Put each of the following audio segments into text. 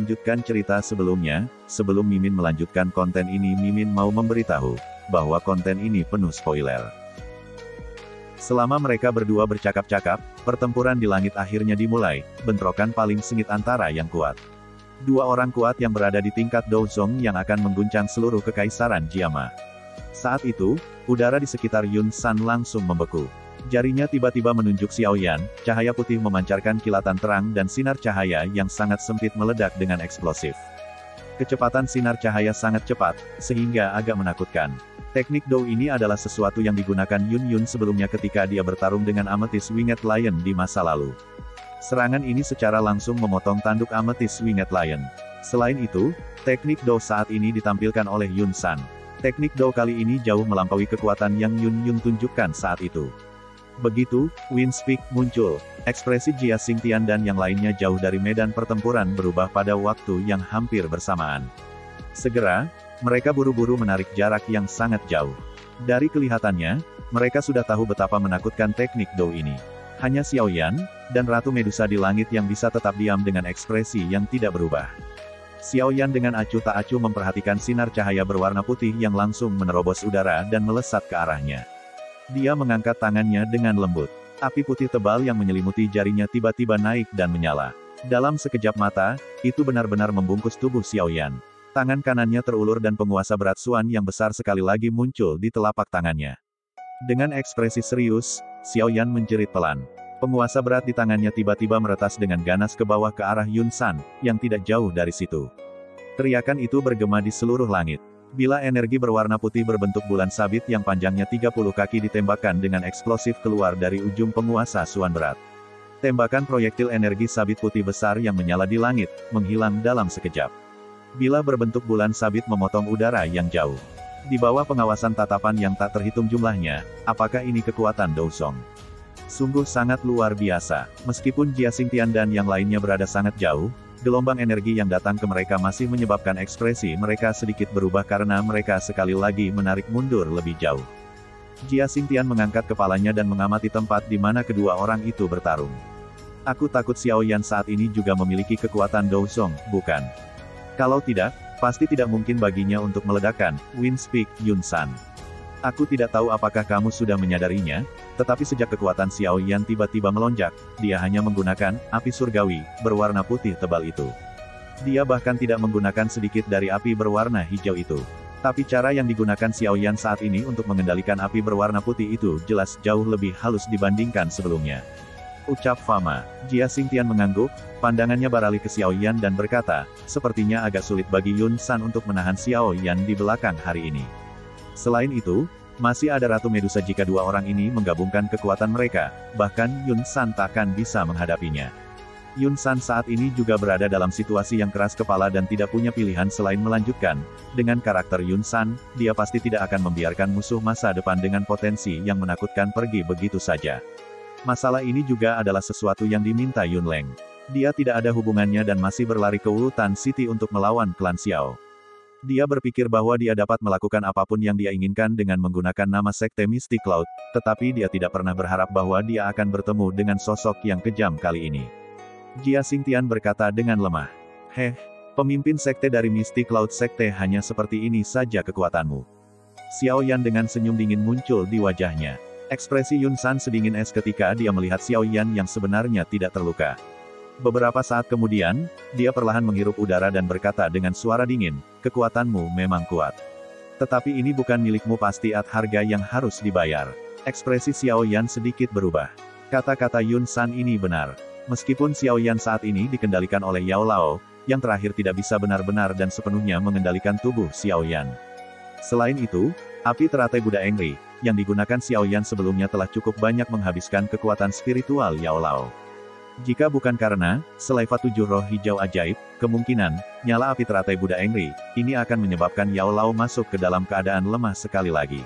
melanjutkan cerita sebelumnya, sebelum Mimin melanjutkan konten ini Mimin mau memberitahu, bahwa konten ini penuh spoiler. Selama mereka berdua bercakap-cakap, pertempuran di langit akhirnya dimulai, bentrokan paling sengit antara yang kuat. Dua orang kuat yang berada di tingkat Douzong yang akan mengguncang seluruh kekaisaran Jiama. Saat itu, udara di sekitar Yun San langsung membeku. Jarinya tiba-tiba menunjuk Xiao Yan, cahaya putih memancarkan kilatan terang dan sinar cahaya yang sangat sempit meledak dengan eksplosif. Kecepatan sinar cahaya sangat cepat, sehingga agak menakutkan. Teknik Dou ini adalah sesuatu yang digunakan Yun Yun sebelumnya ketika dia bertarung dengan Amethyst Winged Lion di masa lalu. Serangan ini secara langsung memotong tanduk Amethyst Winged Lion. Selain itu, teknik Dou saat ini ditampilkan oleh Yun San. Teknik Dou kali ini jauh melampaui kekuatan yang Yun Yun tunjukkan saat itu. Begitu, Wind Speak muncul, ekspresi Jia Xingtian dan yang lainnya jauh dari medan pertempuran berubah pada waktu yang hampir bersamaan. Segera, mereka buru-buru menarik jarak yang sangat jauh. Dari kelihatannya, mereka sudah tahu betapa menakutkan teknik Dou ini. Hanya Xiao Yan, dan Ratu Medusa di langit yang bisa tetap diam dengan ekspresi yang tidak berubah. Xiao Yan dengan acuh tak acuh memperhatikan sinar cahaya berwarna putih yang langsung menerobos udara dan melesat ke arahnya. Dia mengangkat tangannya dengan lembut. Api putih tebal yang menyelimuti jarinya tiba-tiba naik dan menyala. Dalam sekejap mata, itu benar-benar membungkus tubuh Xiao Yan. Tangan kanannya terulur dan penguasa berat Xuan yang besar sekali lagi muncul di telapak tangannya. Dengan ekspresi serius, Xiao Yan menjerit pelan. Penguasa berat di tangannya tiba-tiba meretas dengan ganas ke bawah ke arah Yun San, yang tidak jauh dari situ. Teriakan itu bergema di seluruh langit. Bila energi berwarna putih berbentuk bulan sabit yang panjangnya 30 kaki ditembakkan dengan eksplosif keluar dari ujung penguasa Xuan berat. Tembakan proyektil energi sabit putih besar yang menyala di langit, menghilang dalam sekejap. Bila berbentuk bulan sabit memotong udara yang jauh. Di bawah pengawasan tatapan yang tak terhitung jumlahnya, apakah ini kekuatan Douzong? Sungguh sangat luar biasa. Meskipun Jia Xingtian dan yang lainnya berada sangat jauh, gelombang energi yang datang ke mereka masih menyebabkan ekspresi mereka sedikit berubah karena mereka sekali lagi menarik mundur lebih jauh. Jia Xingtian mengangkat kepalanya dan mengamati tempat di mana kedua orang itu bertarung. Aku takut Xiao Yan saat ini juga memiliki kekuatan Douzong, bukan? Kalau tidak, pasti tidak mungkin baginya untuk meledakkan, Wind Speak, Yun San. Aku tidak tahu apakah kamu sudah menyadarinya, tetapi sejak kekuatan Xiao Yan tiba-tiba melonjak, dia hanya menggunakan api surgawi berwarna putih tebal itu. Dia bahkan tidak menggunakan sedikit dari api berwarna hijau itu. Tapi cara yang digunakan Xiao Yan saat ini untuk mengendalikan api berwarna putih itu jelas jauh lebih halus dibandingkan sebelumnya. Ucap Fama. Jia Xingtian mengangguk, pandangannya beralih ke Xiao Yan dan berkata, sepertinya agak sulit bagi Yun San untuk menahan Xiao Yan di belakang hari ini. Selain itu, masih ada Ratu Medusa jika dua orang ini menggabungkan kekuatan mereka, bahkan Yun San takkan bisa menghadapinya. Yun San saat ini juga berada dalam situasi yang keras kepala dan tidak punya pilihan selain melanjutkan. Dengan karakter Yun San, dia pasti tidak akan membiarkan musuh masa depan dengan potensi yang menakutkan pergi begitu saja. Masalah ini juga adalah sesuatu yang diminta Yun Leng. Dia tidak ada hubungannya dan masih berlari ke Wulutan City untuk melawan klan Xiao. Dia berpikir bahwa dia dapat melakukan apapun yang dia inginkan dengan menggunakan nama Sekte Mystic Cloud, tetapi dia tidak pernah berharap bahwa dia akan bertemu dengan sosok yang kejam kali ini. Jia Xingtian berkata dengan lemah. Pemimpin sekte dari Mystic Cloud Sekte hanya seperti ini saja kekuatanmu. Xiao Yan dengan senyum dingin muncul di wajahnya. Ekspresi Yun San sedingin es ketika dia melihat Xiao Yan yang sebenarnya tidak terluka. Beberapa saat kemudian, dia perlahan menghirup udara dan berkata dengan suara dingin, kekuatanmu memang kuat. Tetapi ini bukan milikmu, pasti ada harga yang harus dibayar. Ekspresi Xiao Yan sedikit berubah. Kata-kata Yun San ini benar. Meskipun Xiao Yan saat ini dikendalikan oleh Yao Lao, yang terakhir tidak bisa benar-benar dan sepenuhnya mengendalikan tubuh Xiao Yan. Selain itu, api teratai Buddha Engri, yang digunakan Xiao Yan sebelumnya telah cukup banyak menghabiskan kekuatan spiritual Yao Lao. Jika bukan karena Selaiva 7 roh hijau ajaib, kemungkinan nyala api teratai Buddha Engri ini akan menyebabkan Yao Lao masuk ke dalam keadaan lemah sekali lagi.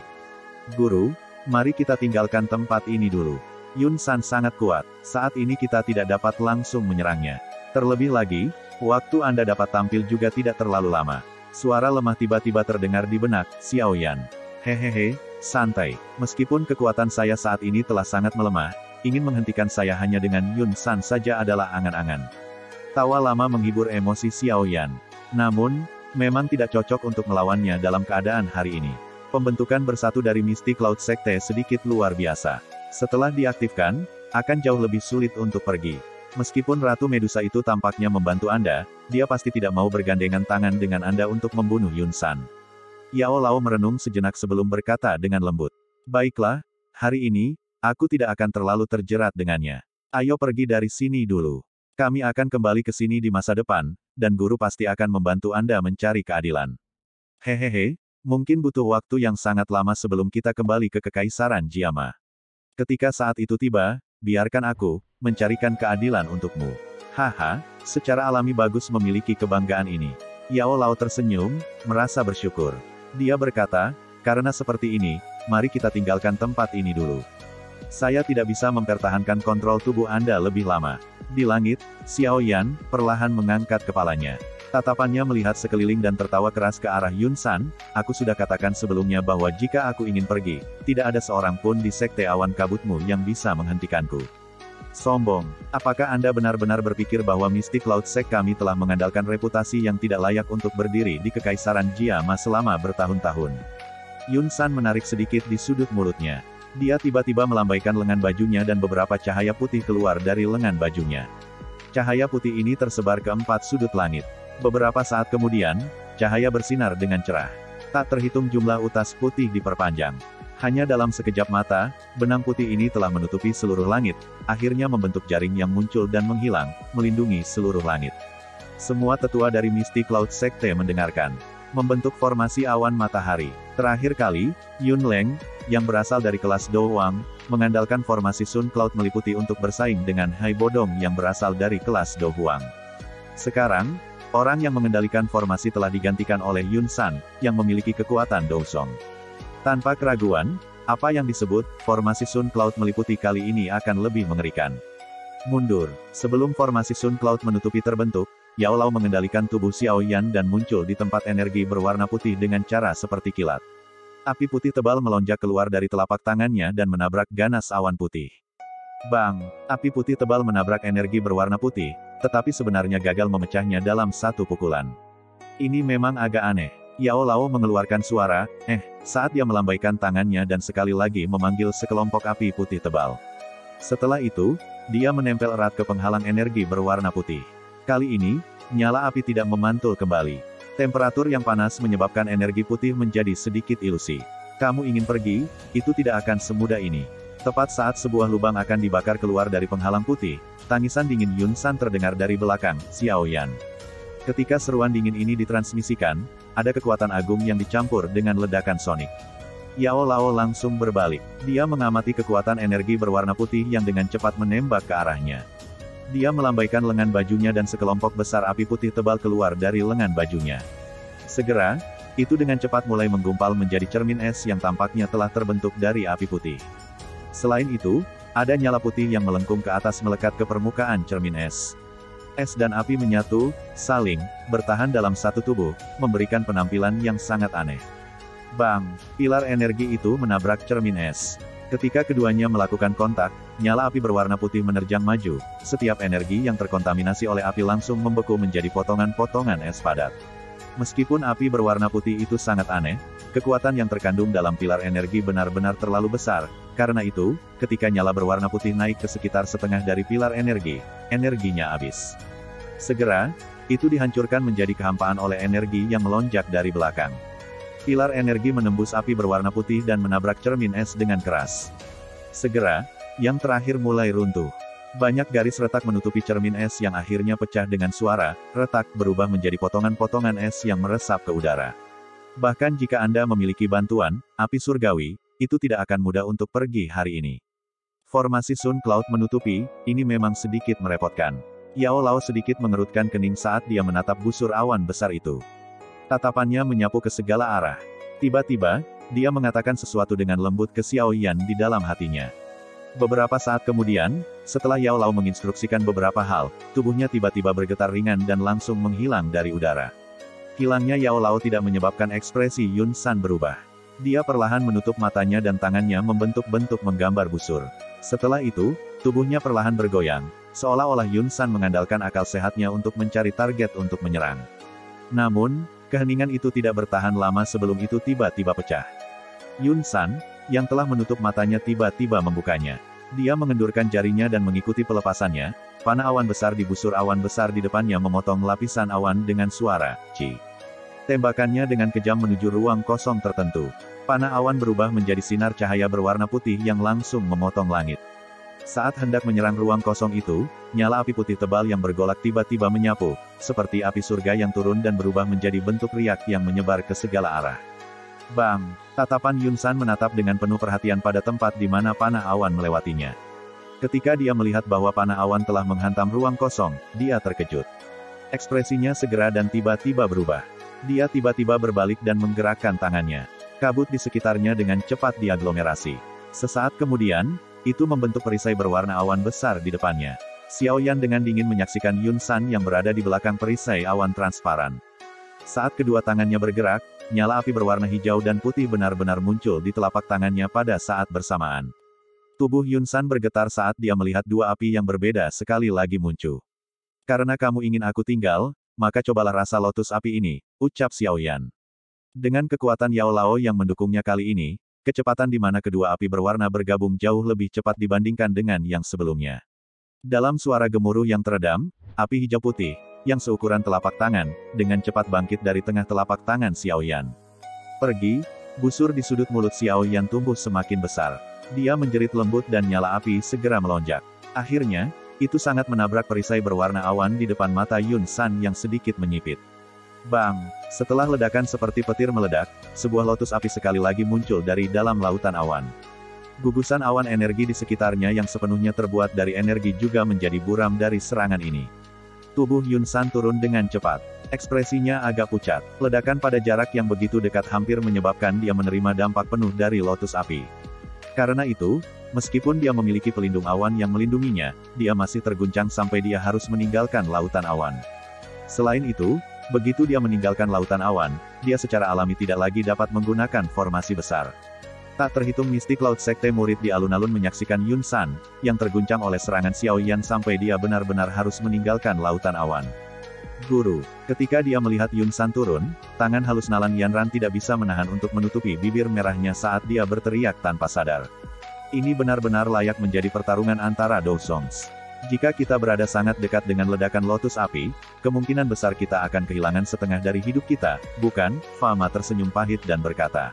Guru, mari kita tinggalkan tempat ini dulu. Yun San sangat kuat, saat ini kita tidak dapat langsung menyerangnya. Terlebih lagi, waktu Anda dapat tampil juga tidak terlalu lama. Suara lemah tiba-tiba terdengar di benak Xiao Yan. Hehehe, santai. Meskipun kekuatan saya saat ini telah sangat melemah, ingin menghentikan saya hanya dengan Yun San saja adalah angan-angan. Tawa lama menghibur emosi Xiao Yan. Namun, memang tidak cocok untuk melawannya dalam keadaan hari ini. Pembentukan bersatu dari Mystic Cloud Sekte sedikit luar biasa. Setelah diaktifkan, akan jauh lebih sulit untuk pergi. Meskipun Ratu Medusa itu tampaknya membantu Anda, dia pasti tidak mau bergandengan tangan dengan Anda untuk membunuh Yun San. Yao Lao merenung sejenak sebelum berkata dengan lembut. Baiklah, hari ini, aku tidak akan terlalu terjerat dengannya. Ayo pergi dari sini dulu. Kami akan kembali ke sini di masa depan, dan guru pasti akan membantu Anda mencari keadilan. Hehehe, mungkin butuh waktu yang sangat lama sebelum kita kembali ke Kekaisaran Jiama. Ketika saat itu tiba, biarkan aku mencarikan keadilan untukmu. Haha, secara alami bagus memiliki kebanggaan ini. Yao Lao tersenyum, merasa bersyukur. Dia berkata, karena seperti ini, mari kita tinggalkan tempat ini dulu. Saya tidak bisa mempertahankan kontrol tubuh Anda lebih lama. Di langit, Xiao Yan perlahan mengangkat kepalanya. Tatapannya melihat sekeliling dan tertawa keras ke arah Yun San. Aku sudah katakan sebelumnya bahwa jika aku ingin pergi, tidak ada seorang pun di Sekte Awan Kabutmu yang bisa menghentikanku. Sombong. Apakah Anda benar-benar berpikir bahwa Mystic Cloud Sect kami telah mengandalkan reputasi yang tidak layak untuk berdiri di Kekaisaran Jiama selama bertahun-tahun? Yun San menarik sedikit di sudut mulutnya. Dia tiba-tiba melambaikan lengan bajunya dan beberapa cahaya putih keluar dari lengan bajunya. Cahaya putih ini tersebar ke 4 sudut langit. Beberapa saat kemudian, cahaya bersinar dengan cerah. Tak terhitung jumlah utas putih diperpanjang. Hanya dalam sekejap mata, benang putih ini telah menutupi seluruh langit, akhirnya membentuk jaring yang muncul dan menghilang, melindungi seluruh langit. Semua tetua dari Mystic Cloud Sekte mendengarkan. Membentuk formasi awan matahari. Terakhir kali, Yun Leng, yang berasal dari kelas Do Wang, mengandalkan formasi Sun Cloud meliputi untuk bersaing dengan Hai Bodong yang berasal dari kelas Do Huang. Sekarang, orang yang mengendalikan formasi telah digantikan oleh Yun San, yang memiliki kekuatan Do Song. Tanpa keraguan, apa yang disebut formasi Sun Cloud meliputi kali ini akan lebih mengerikan. Mundur. Sebelum formasi Sun Cloud menutupi terbentuk, Yao Lao mengendalikan tubuh Xiao Yan dan muncul di tempat energi berwarna putih dengan cara seperti kilat. Api putih tebal melonjak keluar dari telapak tangannya dan menabrak ganas awan putih. Bang! Api putih tebal menabrak energi berwarna putih, tetapi sebenarnya gagal memecahnya dalam satu pukulan. Ini memang agak aneh. Yao Lao mengeluarkan suara, saat dia melambaikan tangannya dan sekali lagi memanggil sekelompok api putih tebal. Setelah itu, dia menempel erat ke penghalang energi berwarna putih. Kali ini, nyala api tidak memantul kembali. Temperatur yang panas menyebabkan energi putih menjadi sedikit ilusi. Kamu ingin pergi, itu tidak akan semudah ini. Tepat saat sebuah lubang akan dibakar keluar dari penghalang putih, tangisan dingin Yun San terdengar dari belakang, Xiao Yan. Ketika seruan dingin ini ditransmisikan, ada kekuatan agung yang dicampur dengan ledakan sonik. Yao Lao langsung berbalik. Dia mengamati kekuatan energi berwarna putih yang dengan cepat menembak ke arahnya. Dia melambaikan lengan bajunya dan sekelompok besar api putih tebal keluar dari lengan bajunya. Segera, itu dengan cepat mulai menggumpal menjadi cermin es yang tampaknya telah terbentuk dari api putih. Selain itu, ada nyala putih yang melengkung ke atas melekat ke permukaan cermin es. Es dan api menyatu, saling, bertahan dalam satu tubuh, memberikan penampilan yang sangat aneh. Bang! Pilar energi itu menabrak cermin es. Ketika keduanya melakukan kontak, nyala api berwarna putih menerjang maju, setiap energi yang terkontaminasi oleh api langsung membeku menjadi potongan-potongan es padat. Meskipun api berwarna putih itu sangat aneh, kekuatan yang terkandung dalam pilar energi benar-benar terlalu besar, karena itu, ketika nyala berwarna putih naik ke sekitar setengah dari pilar energi, energinya habis. Segera, itu dihancurkan menjadi kehampaan oleh energi yang melonjak dari belakang. Pilar energi menembus api berwarna putih dan menabrak cermin es dengan keras. Segera, yang terakhir mulai runtuh. Banyak garis retak menutupi cermin es yang akhirnya pecah dengan suara, retak berubah menjadi potongan-potongan es yang meresap ke udara. Bahkan jika Anda memiliki bantuan, api surgawi, itu tidak akan mudah untuk pergi hari ini. Formasi Sun Cloud menutupi, ini memang sedikit merepotkan. Yao Lao sedikit mengerutkan kening saat dia menatap busur awan besar itu. Tatapannya menyapu ke segala arah. Tiba-tiba, dia mengatakan sesuatu dengan lembut ke Xiao Yan di dalam hatinya. Beberapa saat kemudian, setelah Yao Lao menginstruksikan beberapa hal, tubuhnya tiba-tiba bergetar ringan dan langsung menghilang dari udara. Hilangnya Yao Lao tidak menyebabkan ekspresi Yun San berubah. Dia perlahan menutup matanya dan tangannya membentuk bentuk menggambar busur. Setelah itu, Tubuhnya perlahan bergoyang, seolah-olah Yun San mengandalkan akal sehatnya untuk mencari target untuk menyerang. Namun, keheningan itu tidak bertahan lama sebelum itu tiba-tiba pecah. Yun San, yang telah menutup matanya tiba-tiba membukanya. Dia mengendurkan jarinya dan mengikuti pelepasannya, panah awan besar di busur awan besar di depannya memotong lapisan awan dengan suara, "Ci." Tembakannya dengan kejam menuju ruang kosong tertentu. Panah awan berubah menjadi sinar cahaya berwarna putih yang langsung memotong langit. Saat hendak menyerang ruang kosong itu, nyala api putih tebal yang bergolak tiba-tiba menyapu, seperti api surga yang turun dan berubah menjadi bentuk riak yang menyebar ke segala arah. Bang! Tatapan Yun San menatap dengan penuh perhatian pada tempat di mana panah awan melewatinya. Ketika dia melihat bahwa panah awan telah menghantam ruang kosong, dia terkejut. Ekspresinya segera dan tiba-tiba berubah. Dia tiba-tiba berbalik dan menggerakkan tangannya. Kabut di sekitarnya dengan cepat diaglomerasi. Sesaat kemudian, itu membentuk perisai berwarna awan besar di depannya. Xiao Yan dengan dingin menyaksikan Yun San yang berada di belakang perisai awan transparan. Saat kedua tangannya bergerak, nyala api berwarna hijau dan putih benar-benar muncul di telapak tangannya pada saat bersamaan. Tubuh Yun San bergetar saat dia melihat dua api yang berbeda sekali lagi muncul. "Karena kamu ingin aku tinggal, maka cobalah rasa lotus api ini," ucap Xiao Yan. Dengan kekuatan Yao Lao yang mendukungnya kali ini, kecepatan di mana kedua api berwarna bergabung jauh lebih cepat dibandingkan dengan yang sebelumnya. Dalam suara gemuruh yang teredam, api hijau putih, yang seukuran telapak tangan, dengan cepat bangkit dari tengah telapak tangan Xiao Yan. "Pergi!" Busur di sudut mulut Xiao Yan tumbuh semakin besar. Dia menjerit lembut dan nyala api segera melonjak. Akhirnya, itu sangat menabrak perisai berwarna awan di depan mata Yun San yang sedikit menyipit. Bang! Setelah ledakan seperti petir meledak, sebuah lotus api sekali lagi muncul dari dalam lautan awan. Gugusan awan energi di sekitarnya yang sepenuhnya terbuat dari energi juga menjadi buram dari serangan ini. Tubuh Yun San turun dengan cepat. Ekspresinya agak pucat. Ledakan pada jarak yang begitu dekat hampir menyebabkan dia menerima dampak penuh dari lotus api. Karena itu, meskipun dia memiliki pelindung awan yang melindunginya, dia masih terguncang sampai dia harus meninggalkan lautan awan. Selain itu, begitu dia meninggalkan lautan awan, dia secara alami tidak lagi dapat menggunakan formasi besar. Tak terhitung mistik laut sekte murid di alun-alun menyaksikan Yun San, yang terguncang oleh serangan Xiao Yan sampai dia benar-benar harus meninggalkan lautan awan. Guru, ketika dia melihat Yun San turun, tangan halus Nalan Yanran tidak bisa menahan untuk menutupi bibir merahnya saat dia berteriak tanpa sadar. Ini benar-benar layak menjadi pertarungan antara Dou Songs. Jika kita berada sangat dekat dengan ledakan lotus api, kemungkinan besar kita akan kehilangan setengah dari hidup kita, bukan? Fama tersenyum pahit dan berkata.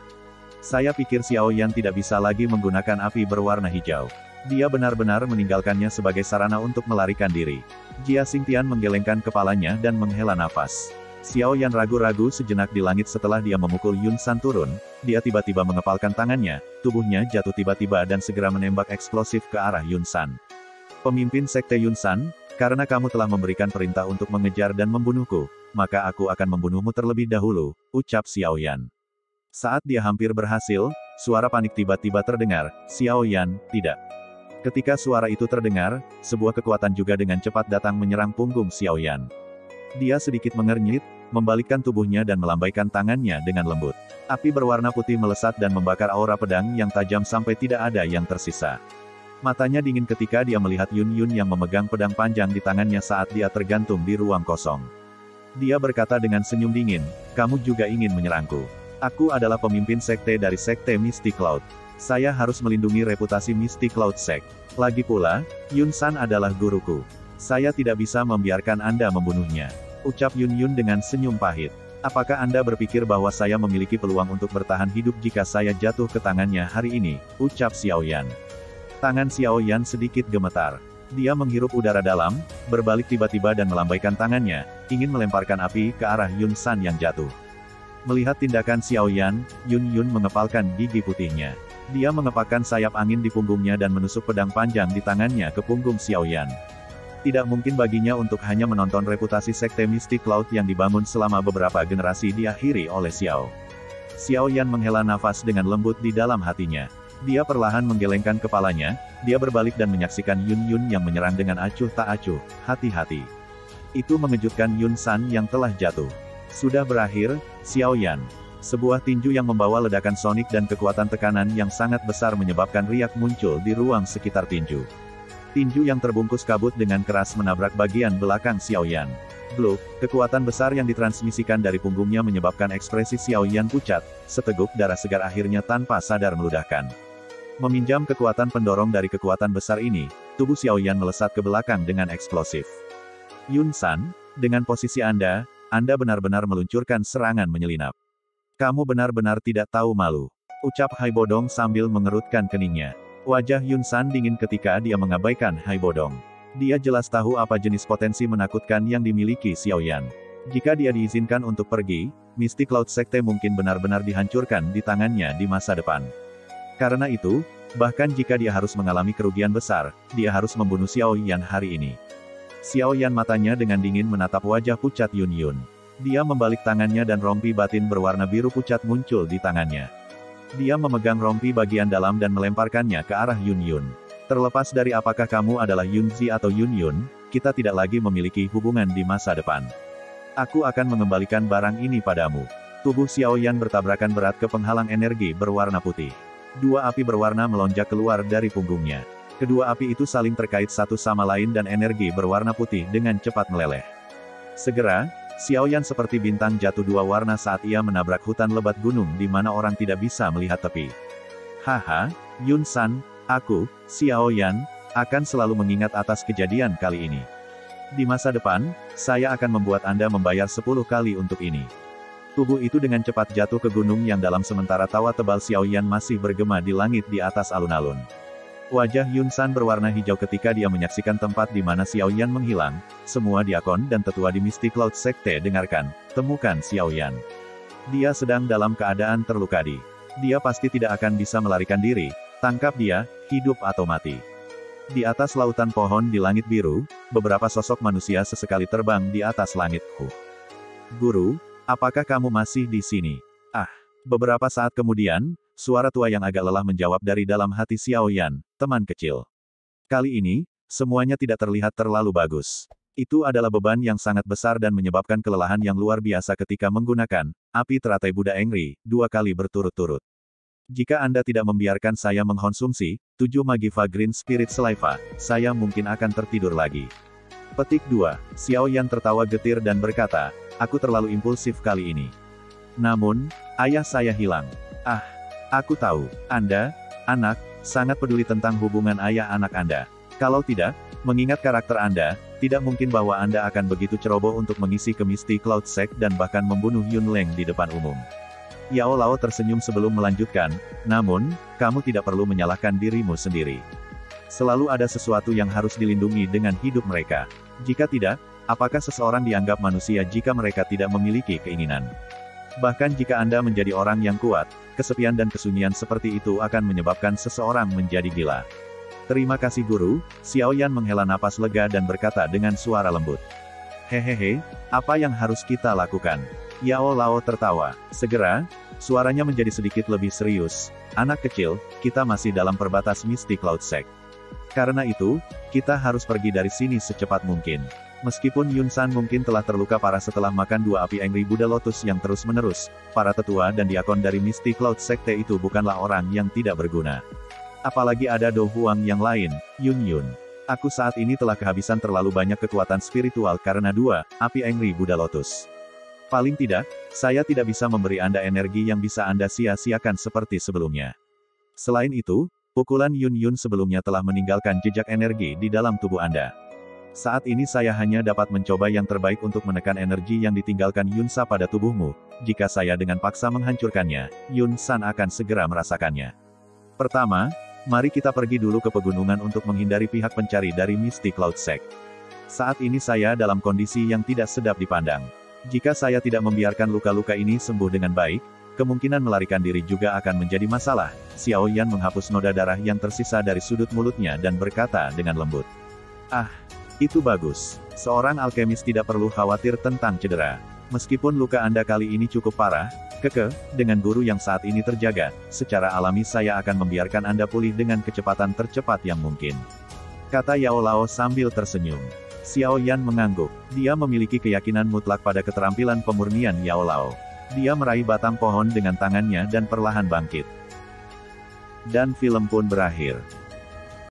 Saya pikir Xiao Yan tidak bisa lagi menggunakan api berwarna hijau. Dia benar-benar meninggalkannya sebagai sarana untuk melarikan diri. Jia Xingtian menggelengkan kepalanya dan menghela nafas. Xiao Yan ragu-ragu sejenak di langit setelah dia memukul Yun San turun, dia tiba-tiba mengepalkan tangannya, tubuhnya jatuh tiba-tiba dan segera menembak eksplosif ke arah Yun San. Pemimpin Sekte Yun San, karena kamu telah memberikan perintah untuk mengejar dan membunuhku, maka aku akan membunuhmu terlebih dahulu, ucap Xiao Yan. Saat dia hampir berhasil, suara panik tiba-tiba terdengar, Xiao Yan, tidak. Ketika suara itu terdengar, sebuah kekuatan juga dengan cepat datang menyerang punggung Xiao Yan. Dia sedikit mengernyit, membalikkan tubuhnya dan melambaikan tangannya dengan lembut. Api berwarna putih melesat dan membakar aura pedang yang tajam sampai tidak ada yang tersisa. Matanya dingin ketika dia melihat Yun Yun yang memegang pedang panjang di tangannya saat dia tergantung di ruang kosong. Dia berkata dengan senyum dingin, kamu juga ingin menyerangku. Aku adalah pemimpin sekte dari Sekte Mystic Cloud. Saya harus melindungi reputasi Mystic Cloud Sect. Lagi pula, Yun San adalah guruku. Saya tidak bisa membiarkan Anda membunuhnya. Ucap Yun Yun dengan senyum pahit. Apakah Anda berpikir bahwa saya memiliki peluang untuk bertahan hidup jika saya jatuh ke tangannya hari ini? Ucap Xiao Yan. Tangan Xiao Yan sedikit gemetar. Dia menghirup udara dalam, berbalik tiba-tiba dan melambaikan tangannya, ingin melemparkan api ke arah Yun San yang jatuh. Melihat tindakan Xiao Yan, Yun Yun mengepalkan gigi putihnya. Dia mengepakkan sayap angin di punggungnya dan menusuk pedang panjang di tangannya ke punggung Xiao Yan. Tidak mungkin baginya untuk hanya menonton reputasi Sekte Mystic Cloud yang dibangun selama beberapa generasi diakhiri oleh Xiao. Xiao Yan menghela nafas dengan lembut di dalam hatinya. Dia perlahan menggelengkan kepalanya, dia berbalik dan menyaksikan Yun Yun yang menyerang dengan acuh tak acuh, hati-hati. Itu mengejutkan Yun San yang telah jatuh. Sudah berakhir, Xiao Yan. Sebuah tinju yang membawa ledakan sonik dan kekuatan tekanan yang sangat besar menyebabkan riak muncul di ruang sekitar tinju. Tinju yang terbungkus kabut dengan keras menabrak bagian belakang Xiaoyan. Bluk, kekuatan besar yang ditransmisikan dari punggungnya menyebabkan ekspresi Xiaoyan pucat, seteguk darah segar akhirnya tanpa sadar meludahkan. Meminjam kekuatan pendorong dari kekuatan besar ini, tubuh Xiaoyan melesat ke belakang dengan eksplosif. Yun San, dengan posisi Anda benar-benar meluncurkan serangan menyelinap. Kamu benar-benar tidak tahu malu. Ucap Hai Bodong sambil mengerutkan keningnya. Wajah Yun San dingin ketika dia mengabaikan Hai Bodong. Dia jelas tahu apa jenis potensi menakutkan yang dimiliki Xiaoyan. Jika dia diizinkan untuk pergi, Mystic Cloud Sekte mungkin benar-benar dihancurkan di tangannya di masa depan. Karena itu, bahkan jika dia harus mengalami kerugian besar, dia harus membunuh Xiaoyan hari ini. Xiaoyan matanya dengan dingin menatap wajah pucat Yun Yun. Dia membalik tangannya dan rompi batin berwarna biru pucat muncul di tangannya. Dia memegang rompi bagian dalam dan melemparkannya ke arah Yun Yun. Terlepas dari apakah kamu adalah Yun Zi atau Yun Yun, kita tidak lagi memiliki hubungan di masa depan. Aku akan mengembalikan barang ini padamu. Tubuh Xiaoyan bertabrakan berat ke penghalang energi berwarna putih. Dua api berwarna melonjak keluar dari punggungnya. Kedua api itu saling terkait satu sama lain dan energi berwarna putih dengan cepat meleleh. Segera, Xiaoyan seperti bintang jatuh dua warna saat ia menabrak hutan lebat gunung di mana orang tidak bisa melihat tepi. Haha, Yun San, aku, Xiaoyan, akan selalu mengingat atas kejadian kali ini. Di masa depan, saya akan membuat Anda membayar 10 kali untuk ini. Tubuh itu dengan cepat jatuh ke gunung yang dalam sementara tawa tebal Xiaoyan masih bergema di langit di atas alun-alun. Wajah Yun San berwarna hijau ketika dia menyaksikan tempat di mana Xiaoyan menghilang. Semua diakon dan tetua di Mystic Cloud Sekte dengarkan, temukan Xiaoyan. Dia sedang dalam keadaan terluka. Dia pasti tidak akan bisa melarikan diri, tangkap dia, hidup atau mati. Di atas lautan pohon di langit biru, beberapa sosok manusia sesekali terbang di atas langit. Guru, apakah kamu masih di sini? Beberapa saat kemudian, suara tua yang agak lelah menjawab dari dalam hati Xiaoyan, teman kecil. Kali ini, semuanya tidak terlihat terlalu bagus. Itu adalah beban yang sangat besar dan menyebabkan kelelahan yang luar biasa ketika menggunakan api teratai Buddha Engri 2 kali berturut-turut. Jika Anda tidak membiarkan saya mengkonsumsi 7 Magiva Green Spirit Saliva, saya mungkin akan tertidur lagi. Petik 2. Xiaoyan tertawa getir dan berkata, aku terlalu impulsif kali ini. Namun, ayah saya hilang. Aku tahu, Anda, anak, sangat peduli tentang hubungan ayah anak Anda. Kalau tidak, mengingat karakter Anda, tidak mungkin bahwa Anda akan begitu ceroboh untuk mengisi ke Mystic Cloud Sect dan bahkan membunuh Yun Leng di depan umum. Yao Lao tersenyum sebelum melanjutkan, namun, kamu tidak perlu menyalahkan dirimu sendiri. Selalu ada sesuatu yang harus dilindungi dengan hidup mereka. Jika tidak, apakah seseorang dianggap manusia jika mereka tidak memiliki keinginan? Bahkan jika Anda menjadi orang yang kuat, kesepian dan kesunyian seperti itu akan menyebabkan seseorang menjadi gila. Terima kasih guru, Xiaoyan menghela napas lega dan berkata dengan suara lembut. Hehehe, apa yang harus kita lakukan? Yao Lao tertawa. Segera, suaranya menjadi sedikit lebih serius. Anak kecil, kita masih dalam perbatas Mystic Cloud Sect. Karena itu, kita harus pergi dari sini secepat mungkin. Meskipun Yun San mungkin telah terluka parah setelah makan 2 api Angry Buddha Lotus yang terus-menerus, para tetua dan diakon dari Mystic Cloud Sekte itu bukanlah orang yang tidak berguna. Apalagi ada Do Huang yang lain, Yun Yun. Aku saat ini telah kehabisan terlalu banyak kekuatan spiritual karena 2 api Angry Buddha Lotus. Paling tidak, saya tidak bisa memberi Anda energi yang bisa Anda sia-siakan seperti sebelumnya. Selain itu, pukulan Yun Yun sebelumnya telah meninggalkan jejak energi di dalam tubuh Anda. Saat ini saya hanya dapat mencoba yang terbaik untuk menekan energi yang ditinggalkan Yun Sa pada tubuhmu. Jika saya dengan paksa menghancurkannya, Yun San akan segera merasakannya. Pertama, mari kita pergi dulu ke pegunungan untuk menghindari pihak pencari dari Mystic Cloud Sect. Saat ini saya dalam kondisi yang tidak sedap dipandang. Jika saya tidak membiarkan luka-luka ini sembuh dengan baik, kemungkinan melarikan diri juga akan menjadi masalah. Xiaoyan menghapus noda darah yang tersisa dari sudut mulutnya dan berkata dengan lembut. Itu bagus. Seorang alkemis tidak perlu khawatir tentang cedera. Meskipun luka Anda kali ini cukup parah, dengan guru yang saat ini terjaga, secara alami saya akan membiarkan Anda pulih dengan kecepatan tercepat yang mungkin. Kata Yao Lao sambil tersenyum. Xiaoyan mengangguk. Dia memiliki keyakinan mutlak pada keterampilan pemurnian Yao Lao. Dia meraih batang pohon dengan tangannya dan perlahan bangkit. Dan film pun berakhir.